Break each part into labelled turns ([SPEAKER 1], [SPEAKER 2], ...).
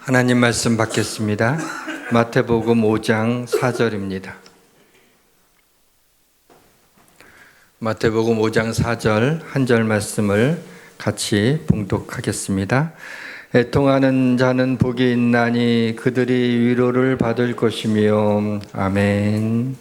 [SPEAKER 1] 하나님 말씀 받겠습니다. 마태복음 5장 4절입니다. 마태복음 5장 4절 한 절 말씀을 같이 봉독하겠습니다. 애통하는 자는 복이 있나니 그들이 위로를 받을 것이며. 아멘.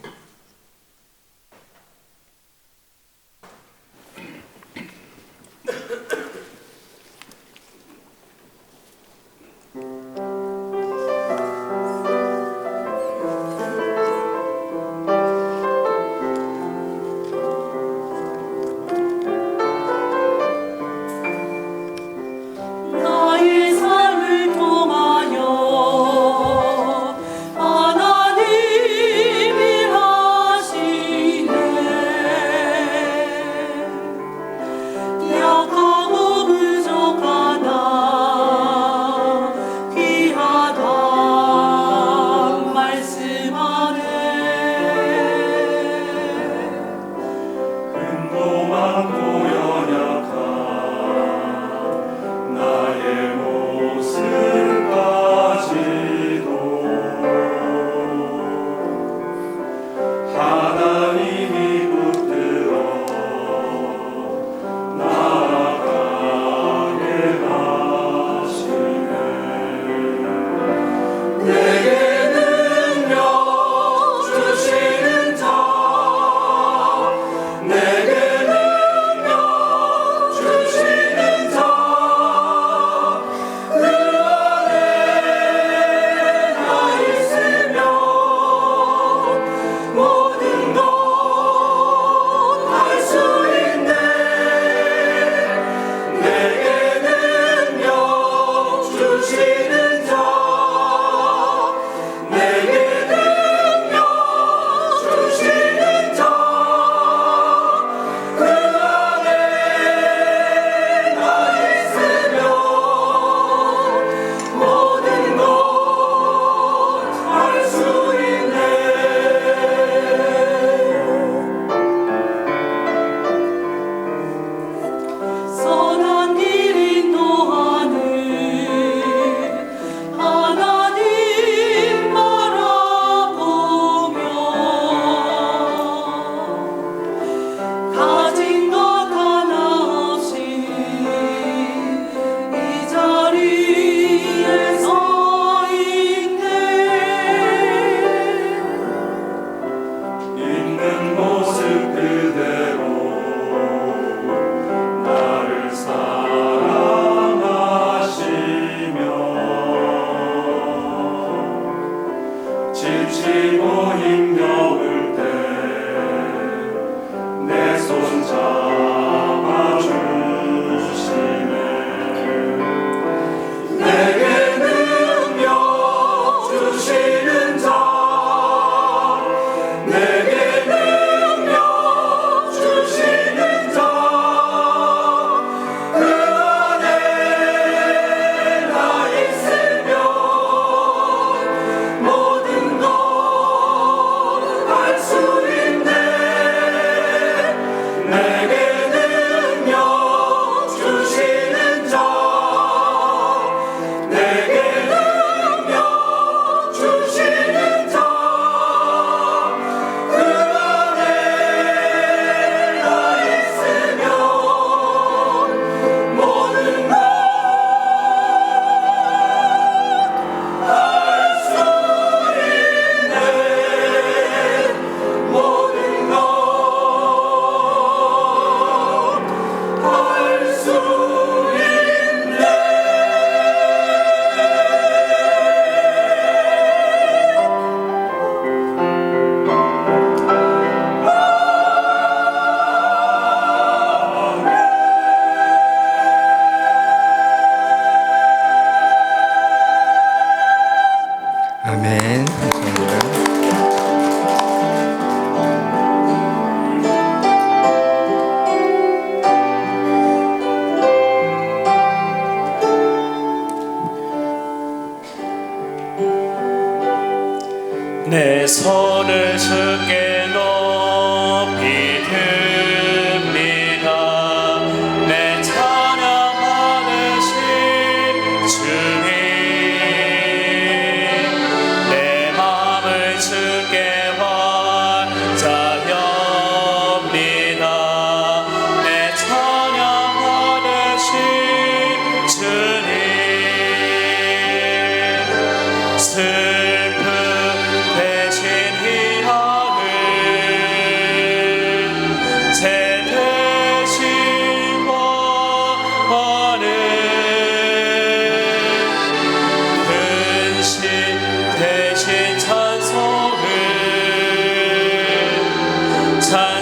[SPEAKER 1] 아멘. 감사합니다.
[SPEAKER 2] 내 손을 주께 높이 듭니다. 내 찬양 받으신 주님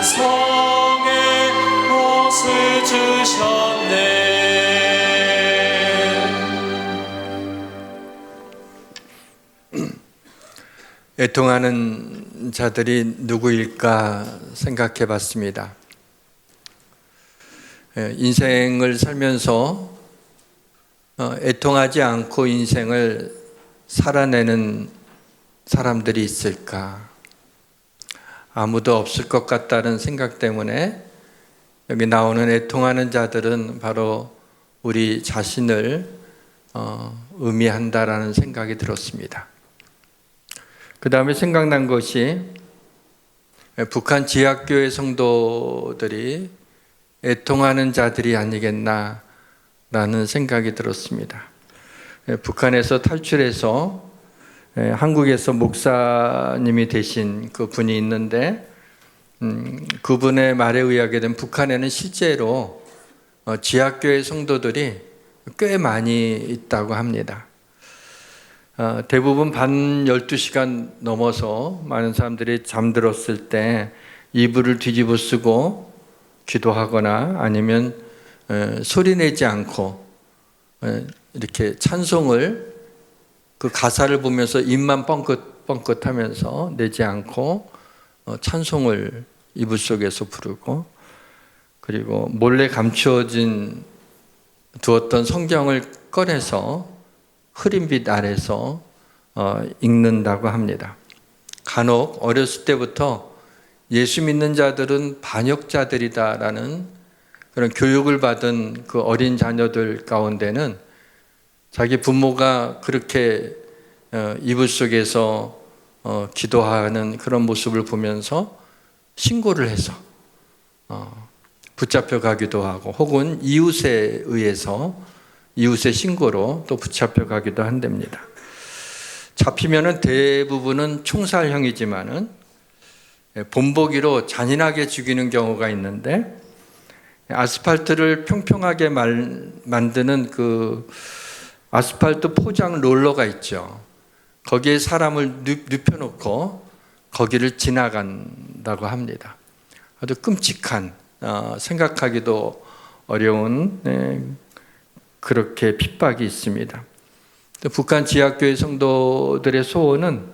[SPEAKER 2] 성에 옷을 주셨네.
[SPEAKER 1] 애통하는 자들이 누구일까 생각해 봤습니다. 인생을 살면서 애통하지 않고 인생을 살아내는 사람들이 있을까? 아무도 없을 것 같다는 생각 때문에 여기 나오는 애통하는 자들은 바로 우리 자신을 의미한다라는 생각이 들었습니다. 그 다음에 생각난 것이 북한 지하교회 성도들이 애통하는 자들이 아니겠나라는 생각이 들었습니다. 북한에서 탈출해서 한국에서 목사님이 되신 그 분이 있는데 그분의 말에 의하게 되면 북한에는 실제로 지하교회 성도들이 꽤 많이 있다고 합니다. 대부분 밤 12시간 넘어서 많은 사람들이 잠들었을 때 이불을 뒤집어 쓰고 기도하거나 아니면 소리 내지 않고 이렇게 찬송을 그 가사를 보면서 입만 뻥긋뻥긋 하면서 내지 않고 찬송을 이불 속에서 부르고, 그리고 몰래 두었던 성경을 꺼내서 흐린 빛 아래서 읽는다고 합니다. 간혹 어렸을 때부터 예수 믿는 자들은 반역자들이다라는 그런 교육을 받은 그 어린 자녀들 가운데는 자기 부모가 그렇게 이불 속에서 기도하는 그런 모습을 보면서 신고를 해서 붙잡혀 가기도 하고, 혹은 이웃에 의해서 이웃의 신고로 또 붙잡혀 가기도 한답니다. 잡히면은 대부분은 총살형이지만은 본보기로 잔인하게 죽이는 경우가 있는데, 아스팔트를 평평하게 만드는 그 아스팔트 포장 롤러가 있죠. 거기에 사람을 눕혀놓고 거기를 지나간다고 합니다. 아주 끔찍한, 생각하기도 어려운 그렇게 핍박이 있습니다. 북한 지하교회 성도들의 소원은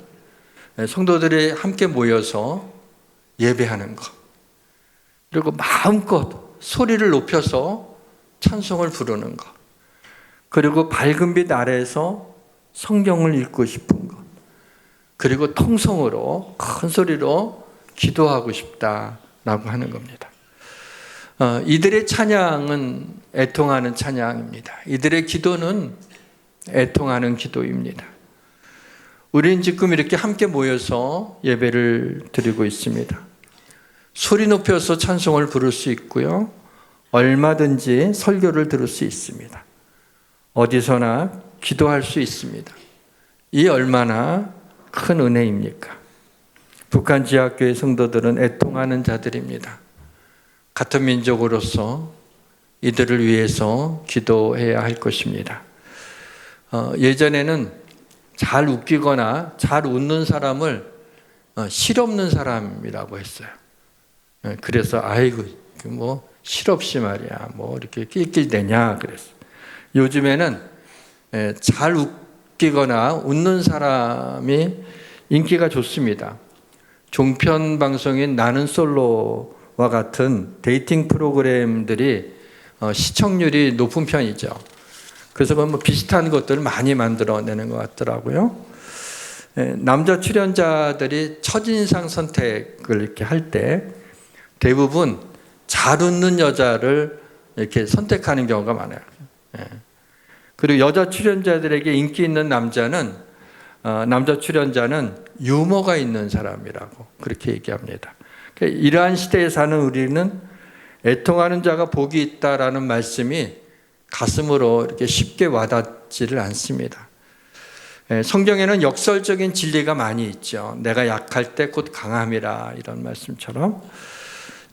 [SPEAKER 1] 성도들이 함께 모여서 예배하는 것, 그리고 마음껏 소리를 높여서 찬송을 부르는 것, 그리고 밝은 빛 아래에서 성경을 읽고 싶은 것, 그리고 통성으로 큰 소리로 기도하고 싶다라고 하는 겁니다. 이들의 찬양은 애통하는 찬양입니다. 이들의 기도는 애통하는 기도입니다. 우리는 지금 이렇게 함께 모여서 예배를 드리고 있습니다. 소리 높여서 찬송을 부를 수 있고요, 얼마든지 설교를 들을 수 있습니다. 어디서나 기도할 수 있습니다. 이 얼마나 큰 은혜입니까? 북한 지하교회 성도들은 애통하는 자들입니다. 같은 민족으로서 이들을 위해서 기도해야 할 것입니다. 예전에는 잘 웃기거나 잘 웃는 사람을 실없는 사람이라고 했어요. 그래서 아이고 뭐 실없이 말이야 뭐 이렇게 낄낄대냐 그랬어요. 요즘에는 잘 웃기거나 웃는 사람이 인기가 좋습니다. 종편 방송인 나는 솔로와 같은 데이팅 프로그램들이 시청률이 높은 편이죠. 그래서 뭐 비슷한 것들을 많이 만들어내는 것 같더라고요. 남자 출연자들이 첫인상 선택을 이렇게 할 때 대부분 잘 웃는 여자를 이렇게 선택하는 경우가 많아요. 그리고 여자 출연자들에게 인기 있는 남자 출연자는 유머가 있는 사람이라고 그렇게 얘기합니다. 이러한 시대에 사는 우리는 애통하는 자가 복이 있다라는 말씀이 가슴으로 이렇게 쉽게 와닿지를 않습니다. 성경에는 역설적인 진리가 많이 있죠. 내가 약할 때 곧 강함이라, 이런 말씀처럼.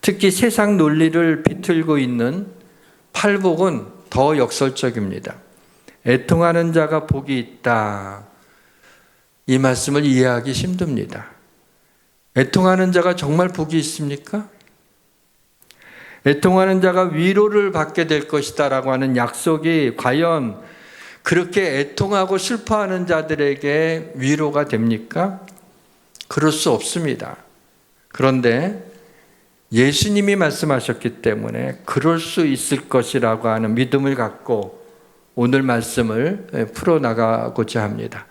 [SPEAKER 1] 특히 세상 논리를 비틀고 있는 팔복은 더 역설적입니다. 애통하는 자가 복이 있다, 이 말씀을 이해하기 힘듭니다. 애통하는 자가 정말 복이 있습니까? 애통하는 자가 위로를 받게 될 것이다라고 하는 약속이 과연 그렇게 애통하고 슬퍼하는 자들에게 위로가 됩니까? 그럴 수 없습니다. 그런데 예수님이 말씀하셨기 때문에 그럴 수 있을 것이라고 하는 믿음을 갖고 오늘 말씀을 풀어나가고자 합니다.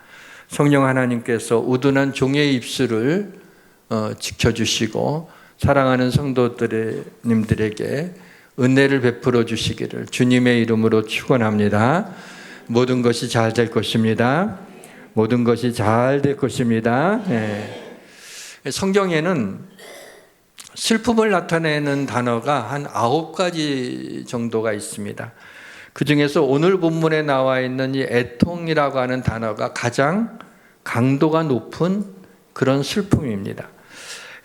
[SPEAKER 1] 성령 하나님께서 우둔한 종의 입술을 지켜주시고 사랑하는 성도님들에게 은혜를 베풀어 주시기를 주님의 이름으로 축원합니다. 모든 것이 잘 될 것입니다. 모든 것이 잘 될 것입니다. 네. 성경에는 슬픔을 나타내는 단어가 한 9가지 정도가 있습니다. 그 중에서 오늘 본문에 나와 있는 이 애통이라고 하는 단어가 가장 강도가 높은 그런 슬픔입니다.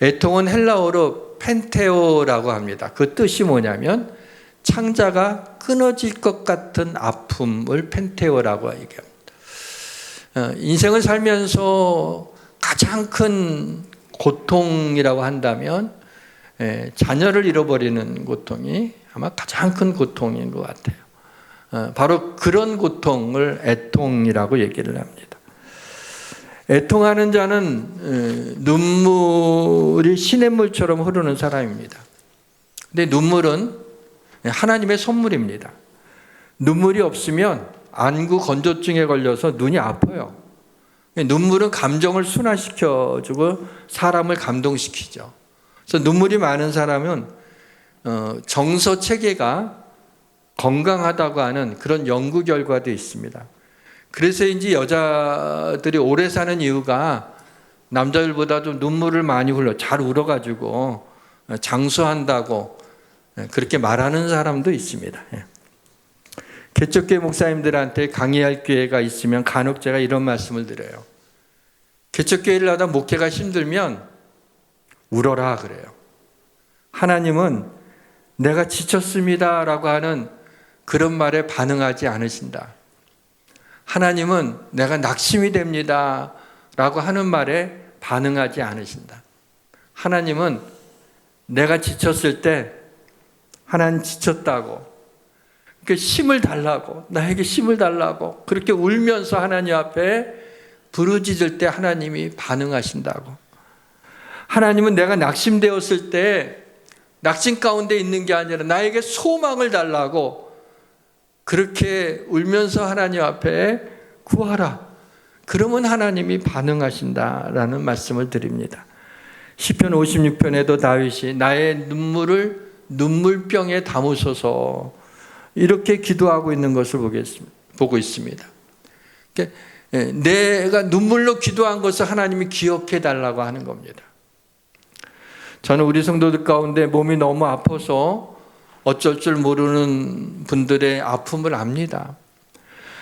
[SPEAKER 1] 애통은 헬라어로 펜테오라고 합니다. 그 뜻이 뭐냐면 창자가 끊어질 것 같은 아픔을 펜테오라고 얘기합니다. 인생을 살면서 가장 큰 고통이라고 한다면 자녀를 잃어버리는 고통이 아마 가장 큰 고통인 것 같아요. 바로 그런 고통을 애통이라고 얘기를 합니다. 애통하는 자는 눈물이 시냇물처럼 흐르는 사람입니다. 근데 눈물은 하나님의 선물입니다. 눈물이 없으면 안구 건조증에 걸려서 눈이 아파요. 눈물은 감정을 순환시켜주고 사람을 감동시키죠. 그래서 눈물이 많은 사람은 정서 체계가 건강하다고 하는 그런 연구 결과도 있습니다. 그래서인지 여자들이 오래 사는 이유가 남자들보다 좀 눈물을 많이 흘려 잘 울어가지고 장수한다고 그렇게 말하는 사람도 있습니다. 개척교회 목사님들한테 강의할 기회가 있으면 간혹 제가 이런 말씀을 드려요. 개척교회를 하다 목회가 힘들면 울어라 그래요. 하나님은 내가 지쳤습니다 라고 하는 그런 말에 반응하지 않으신다. 하나님은 내가 낙심이 됩니다 라고 하는 말에 반응하지 않으신다. 하나님은 내가 지쳤을 때 하나님 지쳤다고 그러니까 힘을 달라고 나에게 힘을 달라고 그렇게 울면서 하나님 앞에 부르짖을 때 하나님이 반응하신다고. 하나님은 내가 낙심되었을 때 낙심 가운데 있는 게 아니라 나에게 소망을 달라고 그렇게 울면서 하나님 앞에 구하라. 그러면 하나님이 반응하신다라는 말씀을 드립니다. 시편 56편에도 다윗이 나의 눈물을 눈물병에 담으소서 이렇게 기도하고 있는 것을 보고 있습니다. 내가 눈물로 기도한 것을 하나님이 기억해 달라고 하는 겁니다. 저는 우리 성도들 가운데 몸이 너무 아파서 어쩔 줄 모르는 분들의 아픔을 압니다.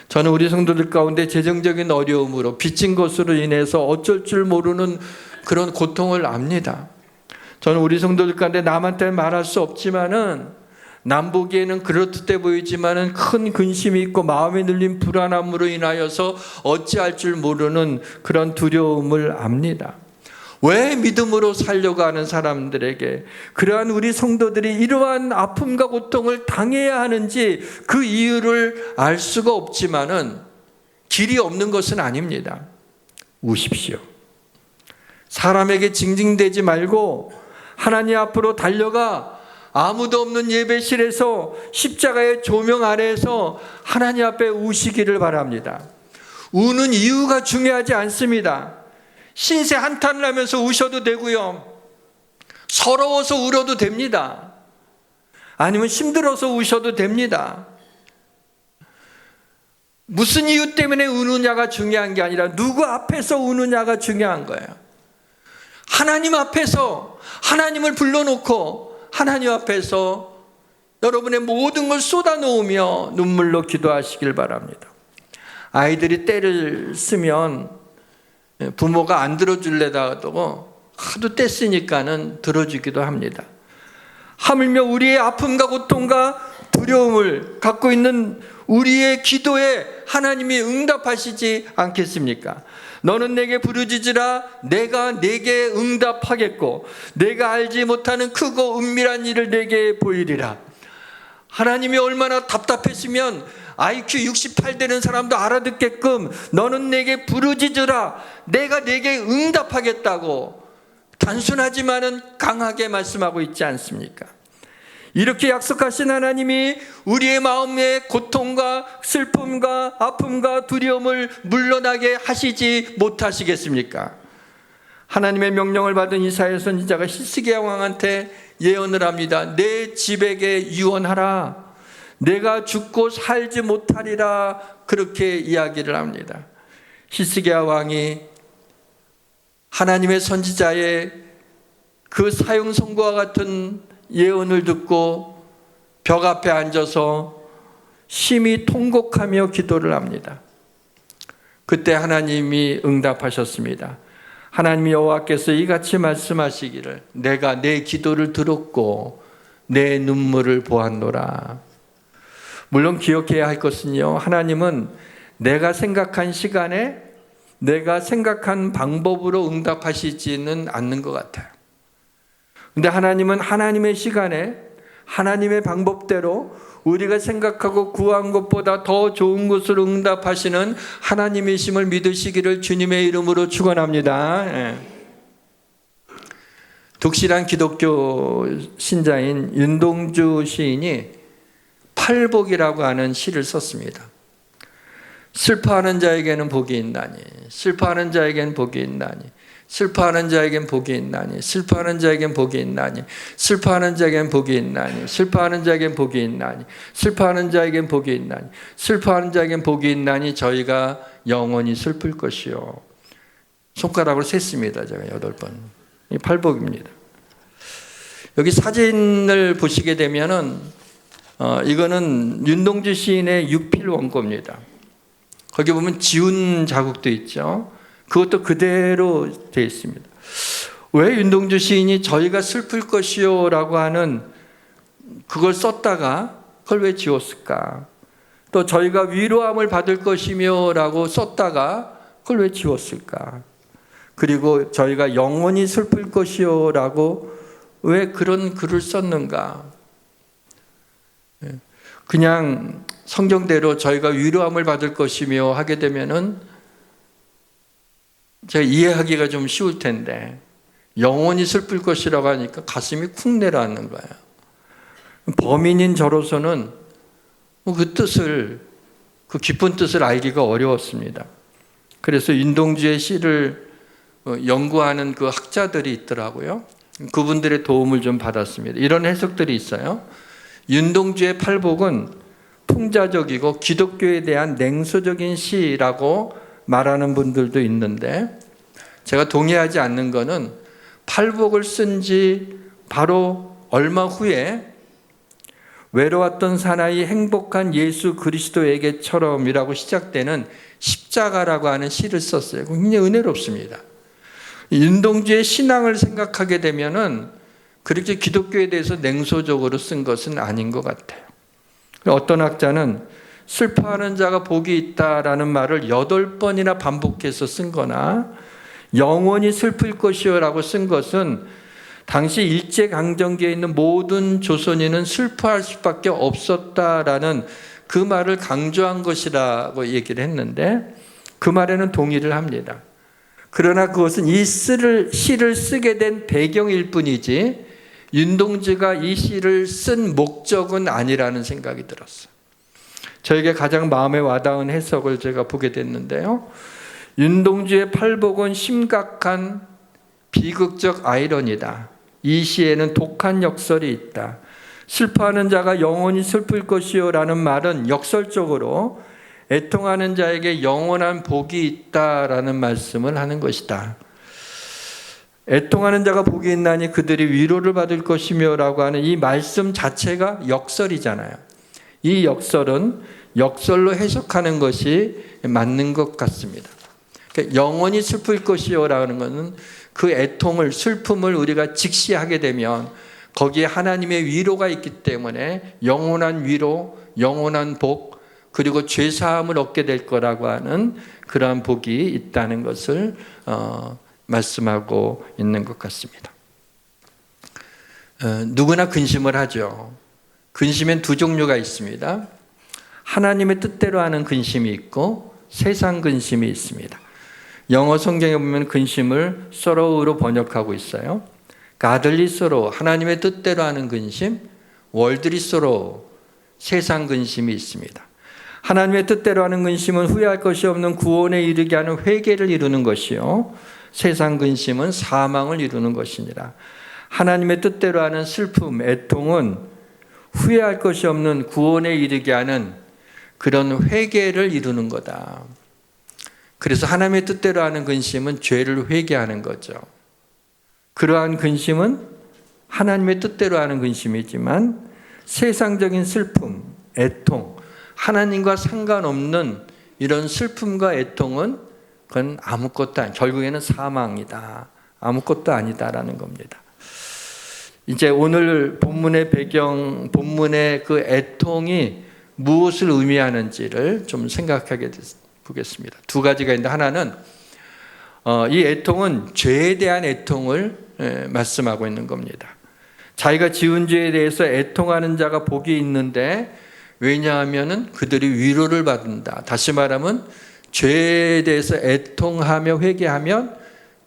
[SPEAKER 1] 저는 우리 성도들 가운데 재정적인 어려움으로 빚진 것으로 인해서 어쩔 줄 모르는 그런 고통을 압니다. 저는 우리 성도들 가운데 남한테 말할 수 없지만은 남 보기에는 그렇듯해 보이지만은 큰 근심이 있고 마음에 눌린 불안함으로 인하여서 어찌할 줄 모르는 그런 두려움을 압니다. 왜 믿음으로 살려고 하는 사람들에게 그러한 우리 성도들이 이러한 아픔과 고통을 당해야 하는지 그 이유를 알 수가 없지만은 길이 없는 것은 아닙니다. 우십시오. 사람에게 징징대지 말고 하나님 앞으로 달려가 아무도 없는 예배실에서 십자가의 조명 아래에서 하나님 앞에 우시기를 바랍니다. 우는 이유가 중요하지 않습니다. 신세 한탄을 하면서 우셔도 되고요. 서러워서 울어도 됩니다. 아니면 힘들어서 우셔도 됩니다. 무슨 이유 때문에 우느냐가 중요한 게 아니라 누구 앞에서 우느냐가 중요한 거예요. 하나님 앞에서 하나님을 불러놓고 하나님 앞에서 여러분의 모든 걸 쏟아놓으며 눈물로 기도하시길 바랍니다. 아이들이 때를 쓰면 부모가 안 들어줄래다도 하도 떼쓰니까는 들어주기도 합니다. 하물며 우리의 아픔과 고통과 두려움을 갖고 있는 우리의 기도에 하나님이 응답하시지 않겠습니까? 너는 내게 부르짖으라 내가 내게 응답하겠고 내가 알지 못하는 크고 은밀한 일을 내게 보이리라. 하나님이 얼마나 답답했으면 IQ 68 되는 사람도 알아듣게끔 너는 내게 부르짖으라 내가 내게 응답하겠다고 단순하지만은 강하게 말씀하고 있지 않습니까? 이렇게 약속하신 하나님이 우리의 마음의 고통과 슬픔과 아픔과 두려움을 물러나게 하시지 못하시겠습니까? 하나님의 명령을 받은 이사야 선지자가 히스기야 왕한테 예언을 합니다. 내 집에게 유언하라. 내가 죽고 살지 못하리라. 그렇게 이야기를 합니다. 히스기야 왕이 하나님의 선지자의 그 사형 선고와 같은 예언을 듣고 벽 앞에 앉아서 심히 통곡하며 기도를 합니다. 그때 하나님이 응답하셨습니다. 하나님 여호와께서 이같이 말씀하시기를 내가 내 기도를 들었고 내 눈물을 보았노라. 물론 기억해야 할 것은요, 하나님은 내가 생각한 시간에 내가 생각한 방법으로 응답하시지는 않는 것 같아요. 근데 하나님은 하나님의 시간에 하나님의 방법대로 우리가 생각하고 구한 것보다 더 좋은 것으로 응답하시는 하나님이심을 믿으시기를 주님의 이름으로 축원합니다. 독실한 기독교 신자인 윤동주 시인이 팔복이라고 하는 시를 썼습니다. 슬퍼하는 자에게는 복이 있나니, 슬퍼하는 자에게는 복이 있나니, 슬퍼하는 자에겐 복이 있나니, 슬퍼하는 자에겐 복이 있나니, 슬퍼하는 자에겐 복이 있나니, 슬퍼하는 자에겐 복이 있나니, 슬퍼하는 자에겐 복이 있나니, 슬퍼하는 자에겐 복이 있나니 저희가 영원히 슬플 것이요. 손가락으로 셌습니다. 제가 8번. 이 팔복입니다. 여기 사진을 보시게 되면은 이거는 윤동주 시인의 유필 원고입니다. 거기 보면 지운 자국도 있죠. 그것도 그대로 되어 있습니다. 왜 윤동주 시인이 저희가 슬플 것이요 라고 하는 그걸 썼다가 그걸 왜 지웠을까? 또 저희가 위로함을 받을 것이며 라고 썼다가 그걸 왜 지웠을까? 그리고 저희가 영원히 슬플 것이요 라고 왜 그런 글을 썼는가? 그냥 성경대로 저희가 위로함을 받을 것이며 하게 되면은 제가 이해하기가 좀 쉬울 텐데 영원히 슬플 것이라고 하니까 가슴이 쿵 내려앉는 거예요. 범인인 저로서는 그 뜻을, 그 깊은 뜻을 알기가 어려웠습니다. 그래서 윤동주의 시를 연구하는 그 학자들이 있더라고요. 그분들의 도움을 좀 받았습니다. 이런 해석들이 있어요. 윤동주의 팔복은 풍자적이고 기독교에 대한 냉소적인 시라고 말하는 분들도 있는데 제가 동의하지 않는 것은 팔복을 쓴 지 바로 얼마 후에 외로웠던 사나이 행복한 예수 그리스도에게처럼이라고 시작되는 십자가라고 하는 시를 썼어요. 굉장히 은혜롭습니다. 윤동주의 신앙을 생각하게 되면은 그렇게 기독교에 대해서 냉소적으로 쓴 것은 아닌 것 같아요. 어떤 학자는 슬퍼하는 자가 복이 있다라는 말을 8번이나 반복해서 쓴 거나 영원히 슬플 것이요 라고 쓴 것은 당시 일제강점기에 있는 모든 조선인은 슬퍼할 수밖에 없었다라는 그 말을 강조한 것이라고 얘기를 했는데 그 말에는 동의를 합니다. 그러나 그것은 이 시를 쓰게 된 배경일 뿐이지 윤동주가 이 시를 쓴 목적은 아니라는 생각이 들었어요. 저에게 가장 마음에 와닿은 해석을 제가 보게 됐는데요. 윤동주의 팔복은 심각한 비극적 아이러니다. 이 시에는 독한 역설이 있다. 슬퍼하는 자가 영원히 슬플 것이요 라는 말은 역설적으로 애통하는 자에게 영원한 복이 있다라는 말씀을 하는 것이다. 애통하는 자가 복이 있나니 그들이 위로를 받을 것이며 라고 하는 이 말씀 자체가 역설이잖아요. 이 역설은 역설로 해석하는 것이 맞는 것 같습니다. 그러니까 영원히 슬플 것이요 라는 것은 그 애통을, 슬픔을 우리가 직시하게 되면 거기에 하나님의 위로가 있기 때문에 영원한 위로, 영원한 복, 그리고 죄 사함을 얻게 될 거라고 하는 그러한 복이 있다는 것을 말씀하고 있는 것 같습니다. 누구나 근심을 하죠. 근심엔 두 종류가 있습니다. 하나님의 뜻대로 하는 근심이 있고 세상 근심이 있습니다. 영어 성경에 보면 근심을 sorrow로 번역하고 있어요. godly sorrow, 하나님의 뜻대로 하는 근심, worldly sorrow, 세상 근심이 있습니다. 하나님의 뜻대로 하는 근심은 후회할 것이 없는 구원에 이르게 하는 회개를 이루는 것이요, 세상 근심은 사망을 이루는 것이니라. 하나님의 뜻대로 하는 슬픔, 애통은 후회할 것이 없는 구원에 이르게 하는 그런 회개를 이루는 거다. 그래서 하나님의 뜻대로 하는 근심은 죄를 회개하는 거죠. 그러한 근심은 하나님의 뜻대로 하는 근심이지만 세상적인 슬픔, 애통, 하나님과 상관없는 이런 슬픔과 애통은 그건 아무것도 아니, 결국에는 사망이다. 아무것도 아니다라는 겁니다. 이제 오늘 본문의 배경, 본문의 그 애통이 무엇을 의미하는지를 좀 생각하게 보겠습니다. 두 가지가 있는데, 하나는 이 애통은 죄에 대한 애통을 말씀하고 있는 겁니다. 자기가 지은 죄에 대해서 애통하는 자가 복이 있는데, 왜냐하면 그들이 위로를 받는다. 다시 말하면 죄에 대해서 애통하며 회개하면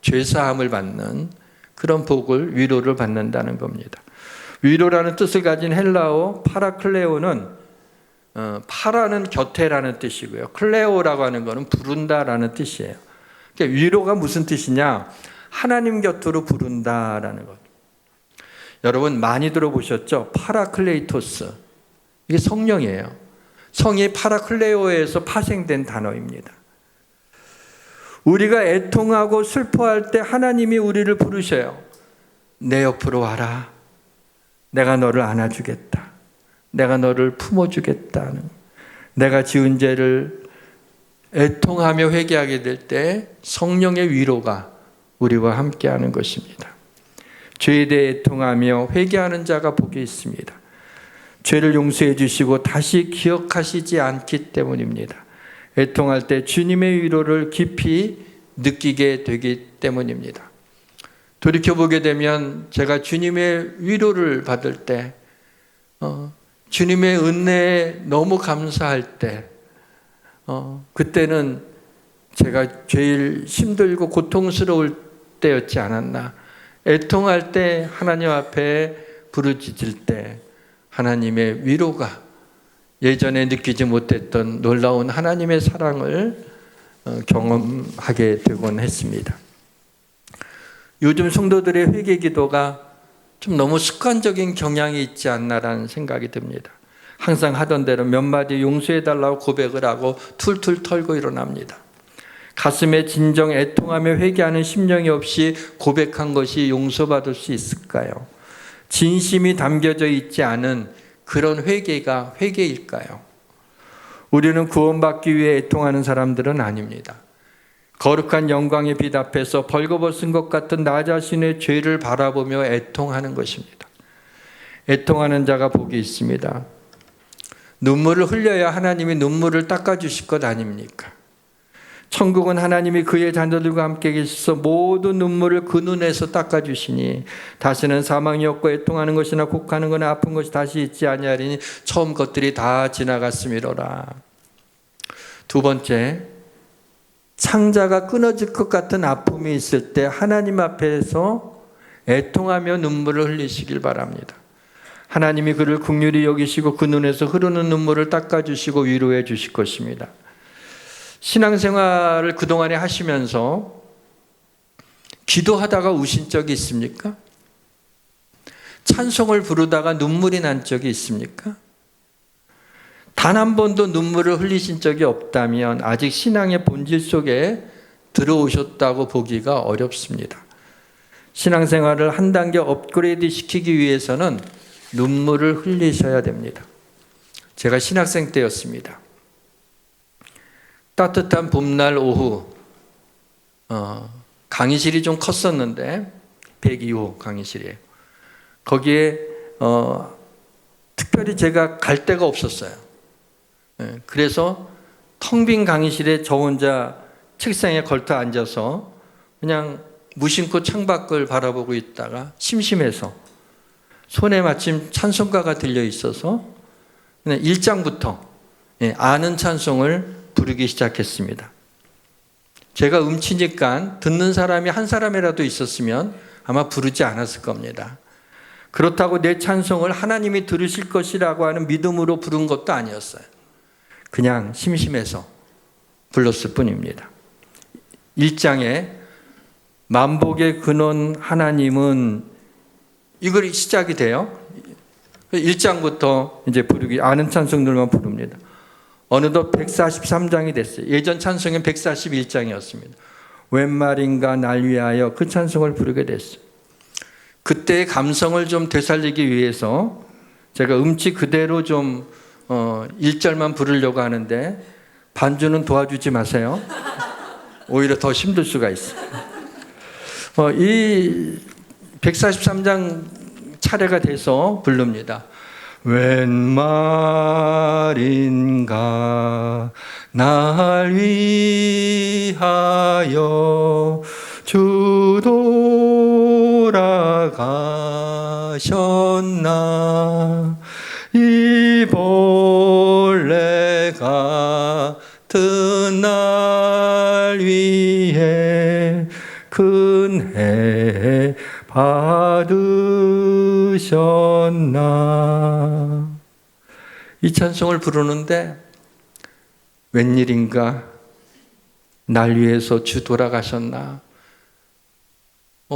[SPEAKER 1] 죄사함을 받는 그런 복을, 위로를 받는다는 겁니다. 위로라는 뜻을 가진 헬라어 파라클레오는 파라는 곁에라는 뜻이고요, 클레오라고 하는 것은 부른다라는 뜻이에요. 그러니까 위로가 무슨 뜻이냐? 하나님 곁으로 부른다라는 것. 여러분 많이 들어보셨죠? 파라클레이토스, 이게 성령이에요. 성이 파라클레오에서 파생된 단어입니다. 우리가 애통하고 슬퍼할 때 하나님이 우리를 부르셔요. 내 옆으로 와라. 내가 너를 안아주겠다. 내가 너를 품어주겠다는, 내가 지은 죄를 애통하며 회개하게 될 때 성령의 위로가 우리와 함께하는 것입니다. 죄에 대해 애통하며 회개하는 자가 복이 있습니다. 죄를 용서해 주시고 다시 기억하시지 않기 때문입니다. 애통할 때 주님의 위로를 깊이 느끼게 되기 때문입니다. 돌이켜보게 되면 제가 주님의 위로를 받을 때, 주님의 은혜에 너무 감사할 때, 그때는 제가 제일 힘들고 고통스러울 때였지 않았나. 애통할 때, 하나님 앞에 부르짖을 때 하나님의 위로가, 예전에 느끼지 못했던 놀라운 하나님의 사랑을 경험하게 되곤 했습니다. 요즘 성도들의 회개 기도가 좀 너무 습관적인 경향이 있지 않나라는 생각이 듭니다. 항상 하던 대로 몇 마디 용서해달라고 고백을 하고 툴툴 털고 일어납니다. 가슴에 진정 애통하며 회개하는 심령이 없이 고백한 것이 용서받을 수 있을까요? 진심이 담겨져 있지 않은 그런 회개가 회개일까요? 우리는 구원받기 위해 애통하는 사람들은 아닙니다. 거룩한 영광의 빛 앞에서 벌거벗은 것 같은 나 자신의 죄를 바라보며 애통하는 것입니다. 애통하는 자가 복이 있습니다. 눈물을 흘려야 하나님이 눈물을 닦아주실 것 아닙니까? 천국은 하나님이 그의 자녀들과 함께 계셔서 모든 눈물을 그 눈에서 닦아주시니 다시는 사망이 없고 애통하는 것이나 곡하는 거나 아픈 것이 다시 있지 아니하리니 처음 것들이 다 지나갔음이로라. 두 번째, 창자가 끊어질 것 같은 아픔이 있을 때 하나님 앞에서 애통하며 눈물을 흘리시길 바랍니다. 하나님이 그를 긍휼히 여기시고 그 눈에서 흐르는 눈물을 닦아주시고 위로해 주실 것입니다. 신앙생활을 그동안에 하시면서 기도하다가 우신 적이 있습니까? 찬송을 부르다가 눈물이 난 적이 있습니까? 단 한 번도 눈물을 흘리신 적이 없다면 아직 신앙의 본질 속에 들어오셨다고 보기가 어렵습니다. 신앙생활을 한 단계 업그레이드 시키기 위해서는 눈물을 흘리셔야 됩니다. 제가 신학생 때였습니다. 따뜻한 봄날 오후, 강의실이 좀 컸었는데 102호 강의실이에요. 거기에 특별히 제가 갈 데가 없었어요. 그래서 텅 빈 강의실에 저 혼자 책상에 걸터 앉아서 그냥 무심코 창밖을 바라보고 있다가 심심해서 손에 마침 찬송가가 들려 있어서 그냥 1장부터 아는 찬송을 부르기 시작했습니다. 제가 음치니까 듣는 사람이 한 사람이라도 있었으면 아마 부르지 않았을 겁니다. 그렇다고 내 찬송을 하나님이 들으실 것이라고 하는 믿음으로 부른 것도 아니었어요. 그냥 심심해서 불렀을 뿐입니다. 1장에 만복의 근원 하나님은 이걸 시작이 돼요. 1장부터 이제 부르기 아는 찬송들만 부릅니다. 어느덧 143장이 됐어요. 예전 찬송은 141장이었습니다. 웬 말인가 날 위하여 그 찬송을 부르게 됐어요. 그때의 감성을 좀 되살리기 위해서 제가 음치 그대로 좀 1절만 부르려고 하는데 반주는 도와주지 마세요. 오히려 더 힘들 수가 있어요. 이 143장 차례가 돼서 부릅니다. 웬 말인가 날 위하여 주 돌아가셨나 이 본래 같은 날 위해 큰해 받으셨나. 이 찬송을 부르는데 웬일인가 날 위해서 주 돌아가셨나.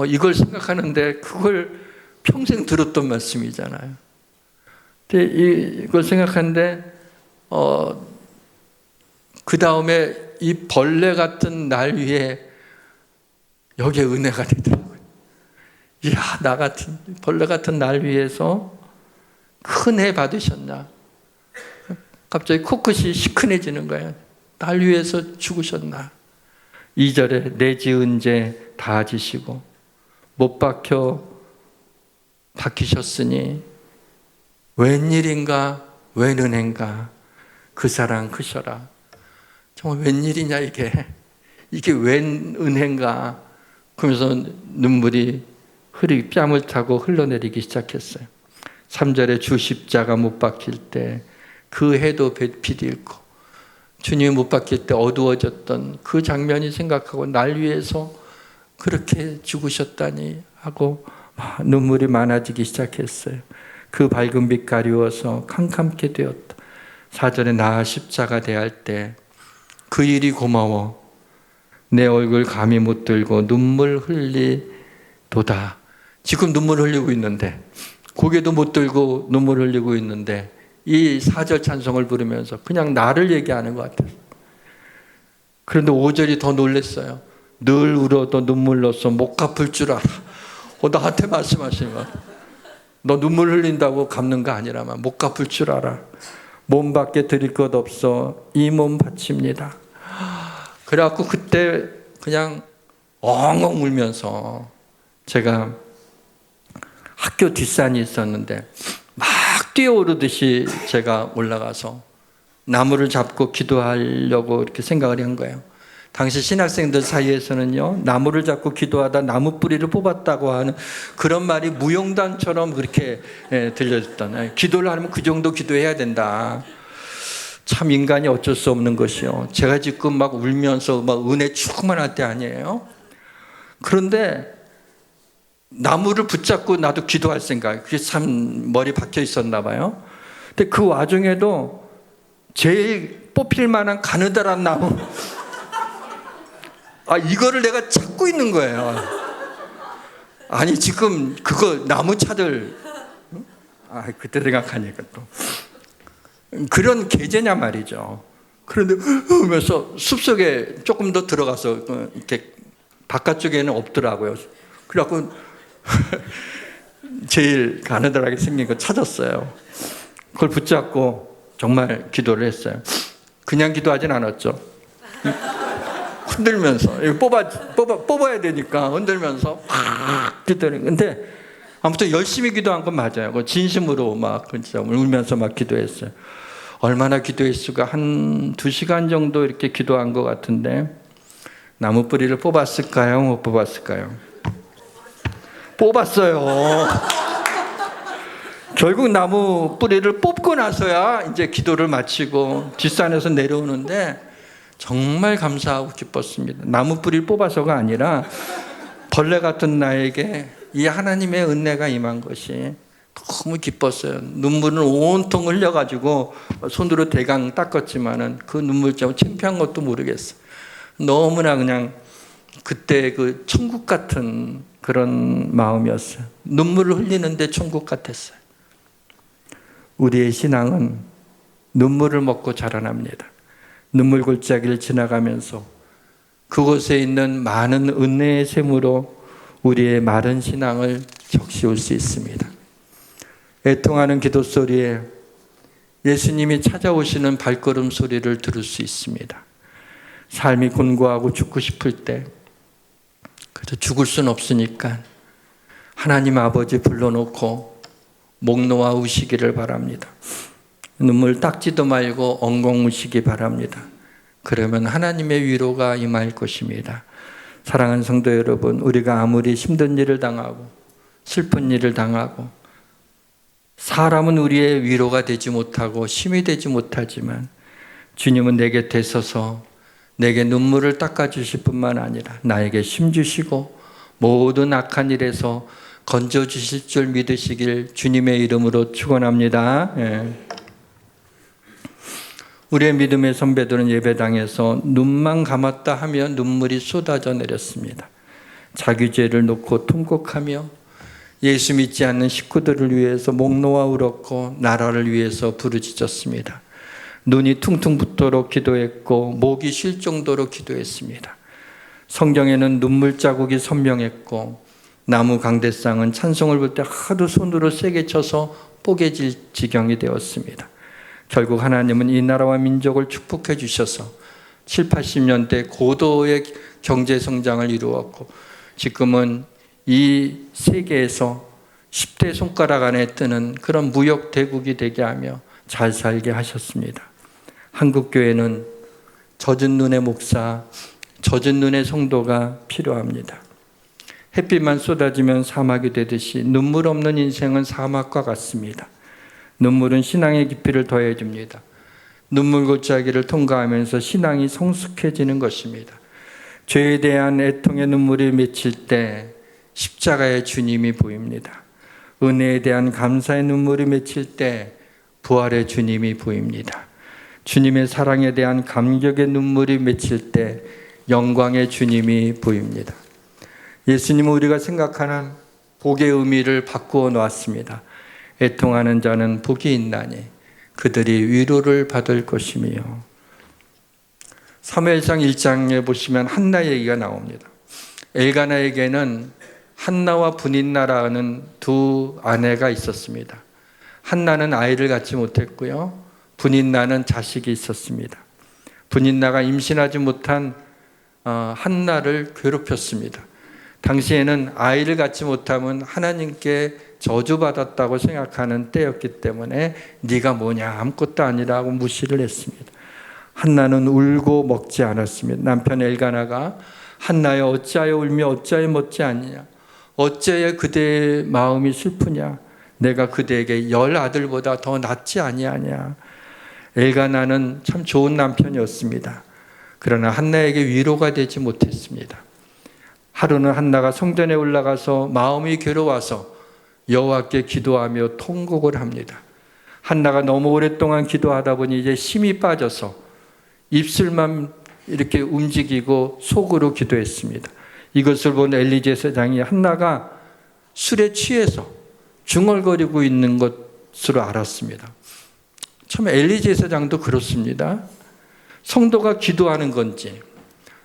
[SPEAKER 1] 이걸 생각하는데 그걸 평생 들었던 말씀이잖아요. 근데 이걸 생각하는데 그 다음에 이 벌레 같은 날 위에 여기에 은혜가 되더라고요. 이야, 나 같은 벌레 같은 날 위해서 큰 해 받으셨나. 갑자기 코끝이 시큰해지는 거예요. 날 위해서 죽으셨나. 2절에 내 지은 죄 다 지시고 못 박히셨으니 웬일인가 웬 은혜인가 그 사랑 크셔라. 정말 웬일이냐 이게 웬 은혜인가. 그러면서 눈물이 뺨을 타고 흘러내리기 시작했어요. 3절에 주 십자가 못 박힐 때 그 해도 빛이 잃고 주님 못 박힐 때 어두워졌던 그 장면이 생각하고 날 위해서 그렇게 죽으셨다니 하고 눈물이 많아지기 시작했어요. 그 밝은 빛 가리워서 캄캄케 되었다. 4절에 나 십자가 대할 때 그 일이 고마워 내 얼굴 감히 못 들고 눈물 흘리도다. 지금 눈물 흘리고 있는데 고개도 못 들고 눈물 흘리고 있는데 이 4절 찬송을 부르면서 그냥 나를 얘기하는 것 같아요. 그런데 5절이 더 놀랐어요. 늘 울어도 눈물로써 못 갚을 줄 알아. 나한테 말씀하시는 거야. 너 눈물 흘린다고 갚는 거 아니라만 못 갚을 줄 알아. 몸밖에 드릴 것 없어 이 몸 바칩니다. 그래갖고 그때 그냥 엉엉 울면서 제가 학교 뒷산이 있었는데 막 뛰어오르듯이 제가 올라가서 나무를 잡고 기도하려고 이렇게 생각을 한 거예요. 당시 신학생들 사이에서는요, 나무를 잡고 기도하다 나무 뿌리를 뽑았다고 하는 그런 말이 무용담처럼 그렇게 들려졌던. 기도를 하면 그 정도 기도해야 된다. 참 인간이 어쩔 수 없는 것이요. 제가 지금 막 울면서 막 은혜 충만할 때 아니에요. 그런데 나무를 붙잡고 나도 기도할 생각. 그게 참 머리 박혀 있었나 봐요. 근데 그 와중에도 제일 뽑힐 만한 가느다란 나무. 이거를 내가 찾고 있는 거예요. 아니 지금 그거 나무 차들 그때 생각하니까 또 그런 계제냐 말이죠. 그런데 하면서 숲속에 조금 더 들어가서 이렇게 바깥쪽에는 없더라고요. 그래갖고 제일 가느다랗게 생긴 거 찾았어요. 그걸 붙잡고 정말 기도를 했어요. 그냥 기도하진 않았죠. 흔들면서 뽑아야 되니까 흔들면서 기도를. 근데 아무튼 열심히 기도한 건 맞아요. 진심으로 막 진짜 울면서 막 기도했어요. 얼마나 기도했을까? 한 2시간 정도 이렇게 기도한 것 같은데 나무 뿌리를 뽑았을까요? 못 뽑았을까요? 뽑았어요. 결국 나무 뿌리를 뽑고 나서야 이제 기도를 마치고 뒷산에서 내려오는데 정말 감사하고 기뻤습니다. 나무 뿌리를 뽑아서가 아니라 벌레 같은 나에게 이 하나님의 은혜가 임한 것이 너무 기뻤어요. 눈물은 온통 흘려가지고 손으로 대강 닦았지만은 그 눈물 때문에 창피한 것도 모르겠어요. 너무나 그냥 그때 그 천국 같은 그런 마음이었어요. 눈물을 흘리는데 천국 같았어요. 우리의 신앙은 눈물을 먹고 자라납니다. 눈물 골짜기를 지나가면서 그곳에 있는 많은 은혜의 샘으로 우리의 마른 신앙을 적시울 수 있습니다. 애통하는 기도 소리에 예수님이 찾아오시는 발걸음 소리를 들을 수 있습니다. 삶이 곤고하고 죽고 싶을 때, 그래도 죽을 순 없으니까 하나님 아버지 불러놓고 목 놓아 우시기를 바랍니다. 눈물 닦지도 말고 엉엉 우시기 바랍니다. 그러면 하나님의 위로가 임할 것입니다. 사랑하는 성도 여러분, 우리가 아무리 힘든 일을 당하고 슬픈 일을 당하고 사람은 우리의 위로가 되지 못하고 힘이 되지 못하지만 주님은 내 곁에 서서 내게 눈물을 닦아주실 뿐만 아니라 나에게 힘 주시고 모든 악한 일에서 건져주실 줄 믿으시길 주님의 이름으로 축원합니다. 우리의 믿음의 선배들은 예배당에서 눈만 감았다 하면 눈물이 쏟아져 내렸습니다. 자기 죄를 놓고 통곡하며 예수 믿지 않는 식구들을 위해서 목 놓아 울었고 나라를 위해서 부르짖었습니다. 눈이 퉁퉁 붓도록 기도했고 목이 쉴 정도로 기도했습니다. 성경에는 눈물 자국이 선명했고 나무 강대상은 찬송을 부를 때 하도 손으로 세게 쳐서 뽀개질 지경이 되었습니다. 결국 하나님은 이 나라와 민족을 축복해 주셔서 7, 80년대 고도의 경제 성장을 이루었고 지금은 이 세계에서 10대 손가락 안에 뜨는 그런 무역 대국이 되게 하며 잘 살게 하셨습니다. 한국교회는 젖은 눈의 목사, 젖은 눈의 성도가 필요합니다. 햇빛만 쏟아지면 사막이 되듯이 눈물 없는 인생은 사막과 같습니다. 눈물은 신앙의 깊이를 더해줍니다. 눈물 골짜기를 통과하면서 신앙이 성숙해지는 것입니다. 죄에 대한 애통의 눈물이 맺힐 때 십자가의 주님이 보입니다. 은혜에 대한 감사의 눈물이 맺힐 때 부활의 주님이 보입니다. 주님의 사랑에 대한 감격의 눈물이 맺힐 때 영광의 주님이 보입니다. 예수님은 우리가 생각하는 복의 의미를 바꾸어 놓았습니다. 애통하는 자는 복이 있나니 그들이 위로를 받을 것이며. 사무엘상 1장에 보시면 한나 얘기가 나옵니다. 엘가나에게는 한나와 분인나라는 두 아내가 있었습니다. 한나는 아이를 갖지 못했고요. 분인나는 자식이 있었습니다. 분인나가 임신하지 못한 한나를 괴롭혔습니다. 당시에는 아이를 갖지 못하면 하나님께 저주받았다고 생각하는 때였기 때문에 네가 뭐냐 아무것도 아니라고 무시를 했습니다. 한나는 울고 먹지 않았습니다. 남편 엘가나가 한나여 어찌하여 울며 어찌하여 먹지 않느냐, 어찌하여 그대의 마음이 슬프냐, 내가 그대에게 10 아들보다 더 낫지 아니하냐. 엘가나는 참 좋은 남편이었습니다. 그러나 한나에게 위로가 되지 못했습니다. 하루는 한나가 성전에 올라가서 마음이 괴로워서 여호와께 기도하며 통곡을 합니다. 한나가 너무 오랫동안 기도하다 보니 이제 힘이 빠져서 입술만 이렇게 움직이고 속으로 기도했습니다. 이것을 본 엘리 제사장이 한나가 술에 취해서 중얼거리고 있는 것으로 알았습니다. 참 엘리 제사장도 그렇습니다. 성도가 기도하는 건지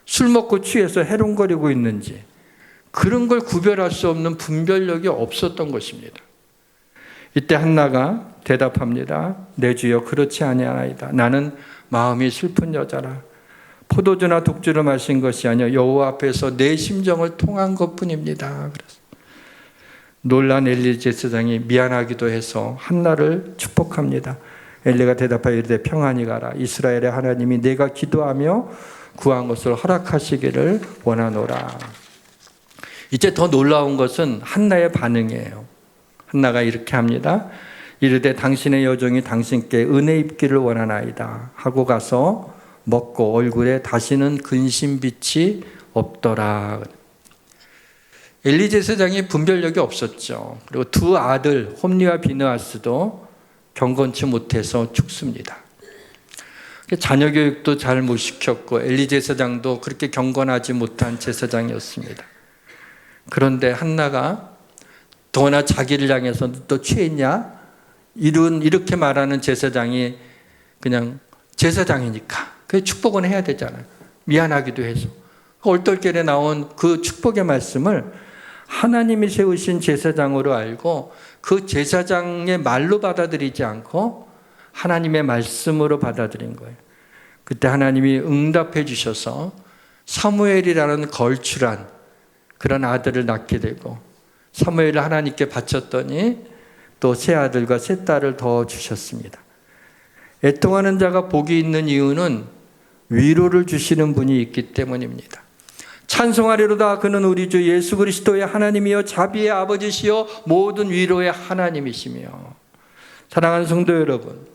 [SPEAKER 1] 술 먹고 취해서 해롱거리고 있는지 그런 걸 구별할 수 없는 분별력이 없었던 것입니다. 이때 한나가 대답합니다. 내 주여 그렇지 아니하나이다. 나는 마음이 슬픈 여자라. 포도주나 독주를 마신 것이 아니라 여호와 앞에서 내 심정을 통한 것뿐입니다. 그래서 놀란 엘리 제사장이 미안하기도 해서 한나를 축복합니다. 엘리가 대답하여 이르되 평안히 가라. 이스라엘의 하나님이 내가 기도하며 구한 것을 허락하시기를 원하노라. 이제 더 놀라운 것은 한나의 반응이에요. 한나가 이렇게 합니다. 이르되 당신의 여종이 당신께 은혜 입기를 원하나이다 하고 가서 먹고 얼굴에 다시는 근심빛이 없더라. 엘리 제사장이 분별력이 없었죠. 그리고 두 아들 홈리와 비느하스도 경건치 못해서 죽습니다. 자녀 교육도 잘 못 시켰고 엘리 제사장도 그렇게 경건하지 못한 제사장이었습니다. 그런데 한나가 더나 자기를 향해서 또 취했냐? 이렇게 말하는 제사장이 그냥 제사장이니까 그 축복은 해야 되잖아요. 미안하기도 해서. 얼떨결에 나온 그 축복의 말씀을 하나님이 세우신 제사장으로 알고 그 제사장의 말로 받아들이지 않고 하나님의 말씀으로 받아들인 거예요. 그때 하나님이 응답해 주셔서 사무엘이라는 걸출한 그런 아들을 낳게 되고 사무엘을 하나님께 바쳤더니 또 세 아들과 세 딸을 더 주셨습니다. 애통하는 자가 복이 있는 이유는 위로를 주시는 분이 있기 때문입니다. 찬송하리로다. 그는 우리 주 예수 그리스도의 하나님이여 자비의 아버지시여 모든 위로의 하나님이시며. 사랑하는 성도 여러분,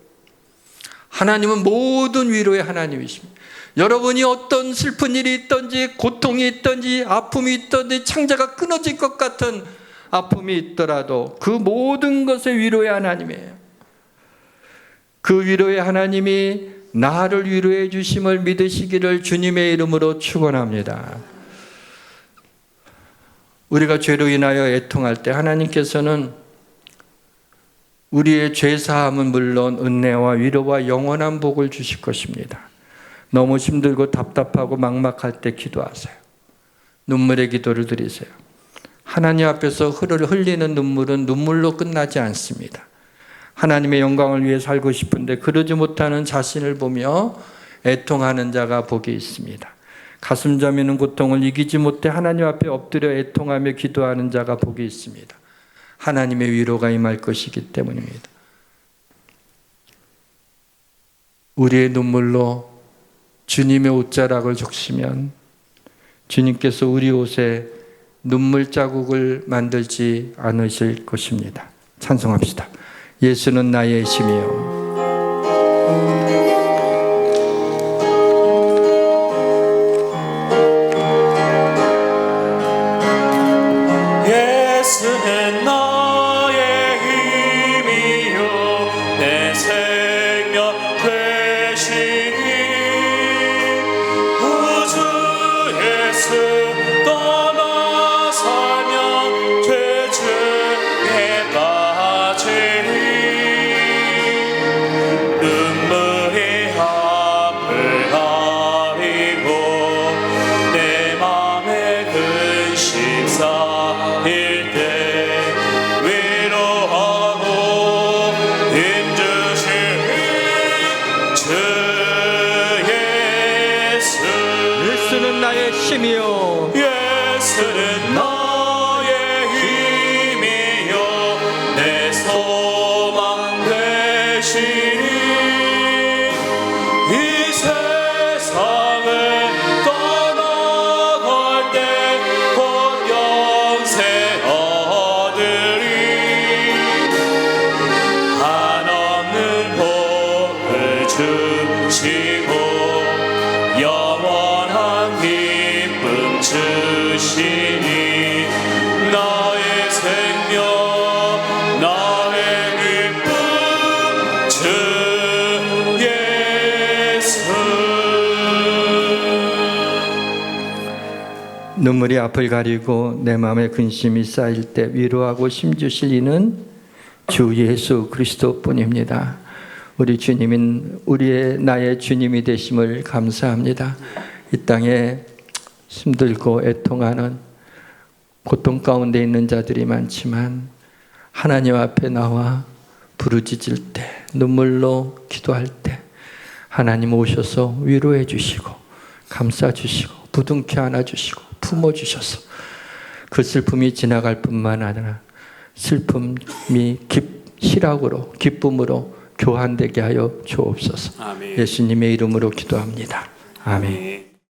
[SPEAKER 1] 하나님은 모든 위로의 하나님이십니다. 여러분이 어떤 슬픈 일이 있든지 고통이 있든지 아픔이 있든지 창자가 끊어질 것 같은 아픔이 있더라도 그 모든 것의 위로의 하나님이에요. 그 위로의 하나님이 나를 위로해 주심을 믿으시기를 주님의 이름으로 축원합니다. 우리가 죄로 인하여 애통할 때 하나님께서는 우리의 죄사함은 물론 은혜와 위로와 영원한 복을 주실 것입니다. 너무 힘들고 답답하고 막막할 때 기도하세요. 눈물의 기도를 드리세요. 하나님 앞에서 흘리는 눈물은 눈물로 끝나지 않습니다. 하나님의 영광을 위해 살고 싶은데 그러지 못하는 자신을 보며 애통하는 자가 복이 있습니다. 가슴 저미는 고통을 이기지 못해 하나님 앞에 엎드려 애통하며 기도하는 자가 복이 있습니다. 하나님의 위로가 임할 것이기 때문입니다. 우리의 눈물로 주님의 옷자락을 적시면 주님께서 우리 옷에 눈물 자국을 만들지 않으실 것입니다. 찬송합시다. 예수는 나의 힘이요
[SPEAKER 2] 예수는 나의 힘이요 내 생명 되시니 우주 예수 떠나 살면 죄 중에 빠지니 눈물이 앞을 가리고 내 맘에 근심 쌓일 때 위로하고 힘주신 주 예수.
[SPEAKER 1] 예수는 나의 힘이요
[SPEAKER 2] 예수는 나의 힘이요 내 소망 되시니 이 세상을 떠나갈 때 곧 영생 얻으리 한없는 복을 주시고 영원한 기쁨 주시니 나의 생명 나의 기쁨 주 예수.
[SPEAKER 1] 눈물이 앞을 가리고 내 마음에 근심이 쌓일 때 위로하고 힘주실 이는 주 예수 그리스도뿐입니다. 우리 주님은 나의 주님이 되심을 감사합니다. 이 땅에 힘들고 애통하는 고통 가운데 있는 자들이 많지만 하나님 앞에 나와 부르짖을 때 눈물로 기도할 때 하나님 오셔서 위로해 주시고 감싸 주시고 부둥켜 안아 주시고 품어 주셔서 그 슬픔이 지나갈 뿐만 아니라 슬픔이 희락으로 기쁨으로 교환되게 하여 주옵소서.
[SPEAKER 2] 아멘.
[SPEAKER 1] 예수님의 이름으로 기도합니다. 아멘.
[SPEAKER 2] 아멘.